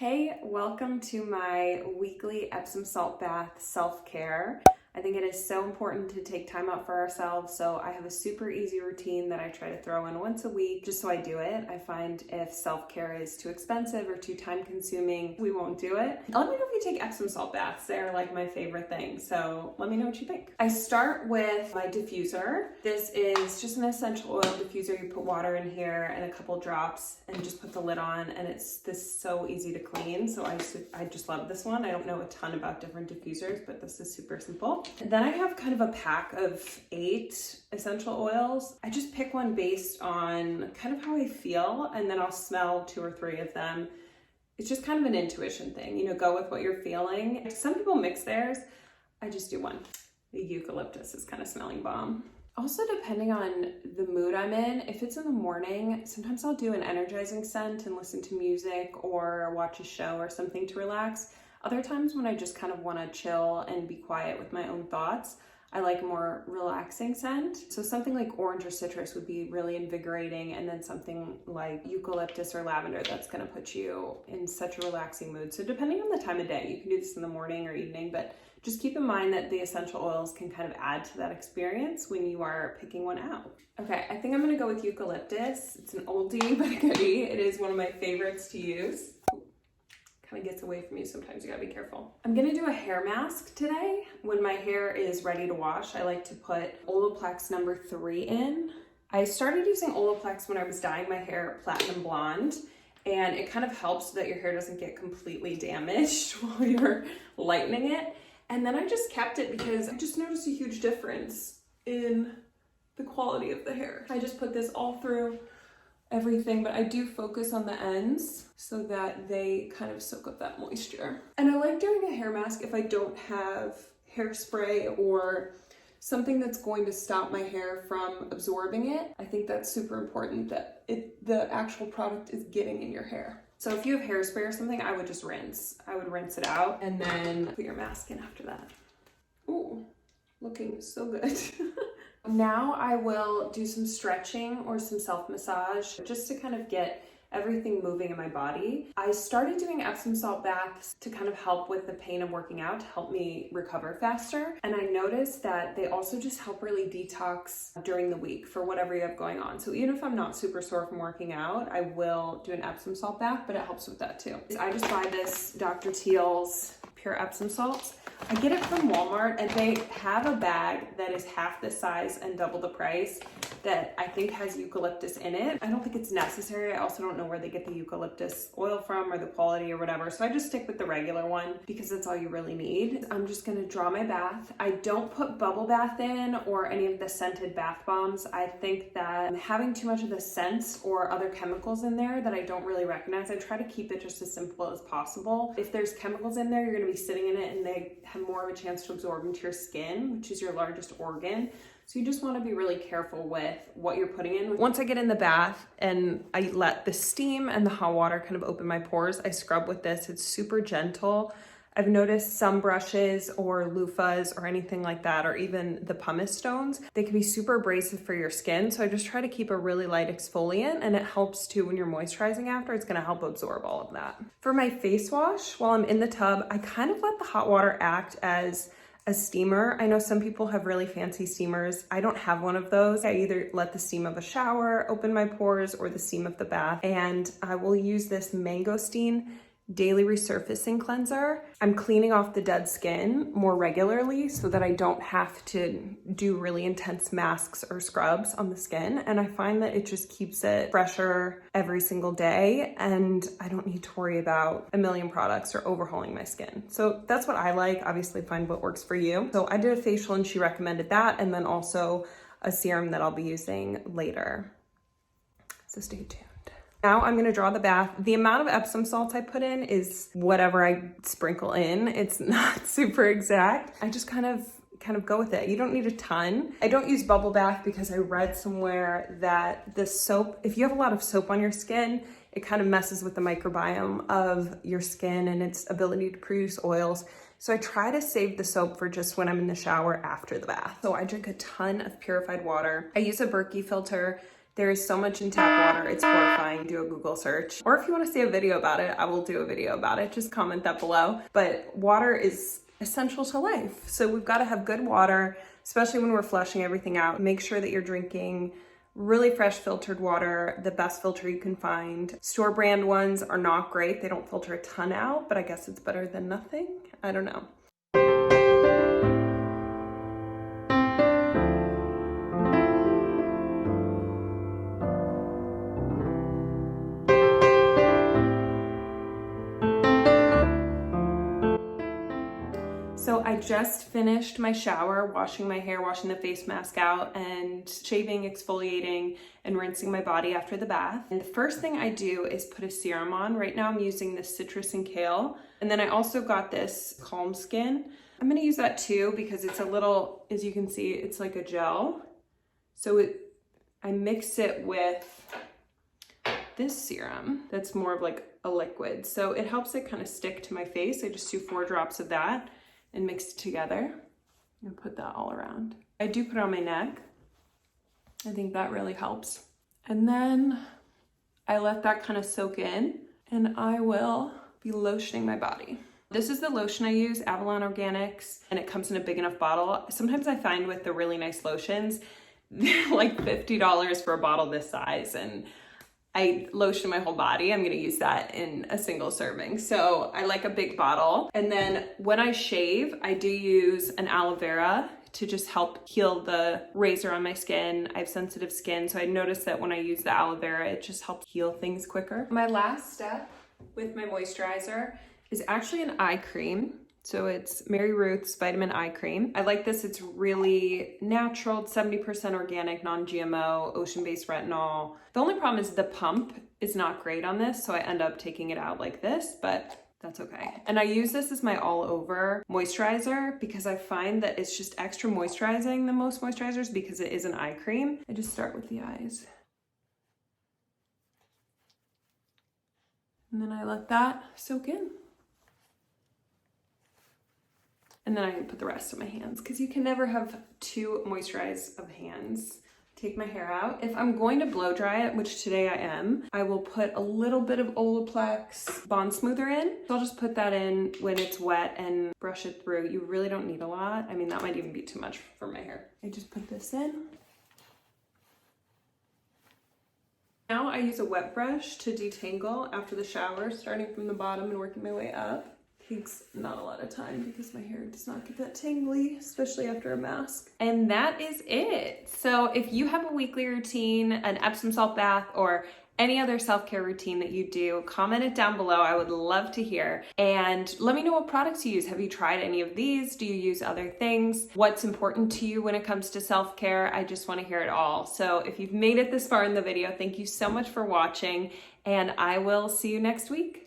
Hey, welcome to my weekly Epsom Salt Bath self-care. I think it is so important to take time out for ourselves, so I have a super easy routine that I try to throw in once a week just so I do it. I find if self-care is too expensive or too time-consuming, we won't do it. Let me know if you take Epsom Salt Baths. They're like my favorite thing, so let me know what you think. I start with my diffuser. This is just an essential oil diffuser. You put water in here and a couple drops and just put the lid on, and it's so easy to clean, so I just love this one. I don't know a ton about different diffusers, but this is super simple. And then I have kind of a pack of 8 essential oils. I just pick one based on kind of how I feel, and then I'll smell 2 or 3 of them. It's just kind of an intuition thing, you know, go with what you're feeling. Some people mix theirs. I just do one. The eucalyptus is kind of smelling bomb. Also, depending on the mood I'm in, if it's in the morning, sometimes I'll do an energizing scent and listen to music or watch a show or something to relax. Other times when I just kind of want to chill and be quiet with my own thoughts, I like a more relaxing scent. So something like orange or citrus would be really invigorating, and then something like eucalyptus or lavender that's going to put you in such a relaxing mood. So depending on the time of day, you can do this in the morning or evening, but just keep in mind that the essential oils can kind of add to that experience when you are picking one out. Okay, I think I'm going to go with eucalyptus. It's an oldie but a goodie. It is one of my favorites to use. Kind of gets away from you sometimes, you gotta be careful. I'm gonna do a hair mask today. When my hair is ready to wash, I like to put Olaplex number 3 in. I started using Olaplex when I was dyeing my hair platinum blonde, and it kind of helps so that your hair doesn't get completely damaged while you're lightening it. And then I just kept it because I just noticed a huge difference in the quality of the hair. I just put this all through everything, but I do focus on the ends so that they kind of soak up that moisture. And I like doing a hair mask if I don't have hairspray or something that's going to stop my hair from absorbing it. I think that's super important that the actual product is getting in your hair. So if you have hairspray or something, I would just rinse. I would rinse it out and then put your mask in after that. Ooh, looking so good. Now I will do some stretching or some self-massage just to kind of get everything moving in my body. I started doing Epsom salt baths to kind of help with the pain of working out, to help me recover faster. And I noticed that they also just help really detox during the week for whatever you have going on. So even if I'm not super sore from working out, I will do an Epsom salt bath, but it helps with that too. I just buy this Dr. Teal's pure Epsom salts. I get it from Walmart, and they have a bag that is half the size and double the price that I think has eucalyptus in it. I don't think it's necessary. I also don't know where they get the eucalyptus oil from or the quality or whatever. So I just stick with the regular one because that's all you really need. I'm just gonna draw my bath. I don't put bubble bath in or any of the scented bath bombs. I think that having too much of the scents or other chemicals in there that I don't really recognize, I try to keep it just as simple as possible. If there's chemicals in there, you're gonna be sitting in it and they have more of a chance to absorb into your skin, which is your largest organ. So you just want to be really careful with what you're putting in. Once I get in the bath and I let the steam and the hot water kind of open my pores, I scrub with this. It's super gentle. I've noticed some brushes or loofahs or anything like that, or even the pumice stones, they can be super abrasive for your skin. So I just try to keep a really light exfoliant, and it helps too when you're moisturizing after. It's gonna help absorb all of that. For my face wash, while I'm in the tub, I kind of let the hot water act as a steamer. I know some people have really fancy steamers. I don't have one of those. I either let the steam of a shower open my pores or the steam of the bath. And I will use this Mangosteen daily resurfacing cleanser. I'm cleaning off the dead skin more regularly so that I don't have to do really intense masks or scrubs on the skin. And I find that it just keeps it fresher every single day, and I don't need to worry about a million products or overhauling my skin. So that's what I like. Obviously find what works for you. So I did a facial and she recommended that, and then also a serum that I'll be using later. So stay tuned. Now I'm gonna draw the bath. The amount of Epsom salts I put in is whatever I sprinkle in. It's not super exact. I just kind of go with it. You don't need a ton. I don't use bubble bath because I read somewhere that the soap, if you have a lot of soap on your skin, it kind of messes with the microbiome of your skin and its ability to produce oils. So I try to save the soap for just when I'm in the shower after the bath. So I drink a ton of purified water. I use a Berkey filter There is so much in tap water, it's horrifying. Do a Google search. Or if you want to see a video about it, I will do a video about it. Just comment that below. But water is essential to life. So we've got to have good water, especially when we're flushing everything out. Make sure that you're drinking really fresh filtered water, the best filter you can find. Store brand ones are not great. They don't filter a ton out, but I guess it's better than nothing. I don't know. So I just finished my shower, washing my hair, washing the face mask out, and shaving, exfoliating, and rinsing my body after the bath. And the first thing I do is put a serum on. Right now I'm using this citrus and kale. And then I also got this Calm Skin. I'm gonna use that too because it's a little, as you can see, it's like a gel. So I mix it with this serum that's more of like a liquid. So it helps it kind of stick to my face. I just do 4 drops of that and mix it together and put that all around. I do put it on my neck. I think that really helps. And then I let that kind of soak in and I will be lotioning my body. This is the lotion I use, Avalon Organics, and it comes in a big enough bottle. Sometimes I find with the really nice lotions, they're like $50 for a bottle this size, and I lotion my whole body. I'm gonna use that in a single serving. So I like a big bottle. And then when I shave, I do use an aloe vera to just help heal the razor on my skin. I have sensitive skin, so I noticed that when I use the aloe vera, it just helps heal things quicker. My last step with my moisturizer is actually an eye cream. So it's Mary Ruth's Vitamin Eye Cream. I like this, it's really natural, it's 70% organic, non-GMO, ocean-based retinol. The only problem is the pump is not great on this, so I end up taking it out like this, but that's okay. And I use this as my all-over moisturizer because I find that it's just extra moisturizing than most moisturizers because it is an eye cream. I just start with the eyes. And then I let that soak in. And then I put the rest on my hands because you can never have too moisturized of hands. Take my hair out. If I'm going to blow dry it, which today I am, I will put a little bit of Olaplex Bond Smoother in. So I'll just put that in when it's wet and brush it through. You really don't need a lot. I mean, that might even be too much for my hair. I just put this in. Now I use a wet brush to detangle after the shower, starting from the bottom and working my way up. Takes not a lot of time because my hair does not get that tangly, especially after a mask. And that is it. So if you have a weekly routine, an Epsom salt bath, or any other self-care routine that you do, comment it down below. I would love to hear. And let me know what products you use. Have you tried any of these? Do you use other things? What's important to you when it comes to self-care? I just want to hear it all. So if you've made it this far in the video, thank you so much for watching, and I will see you next week.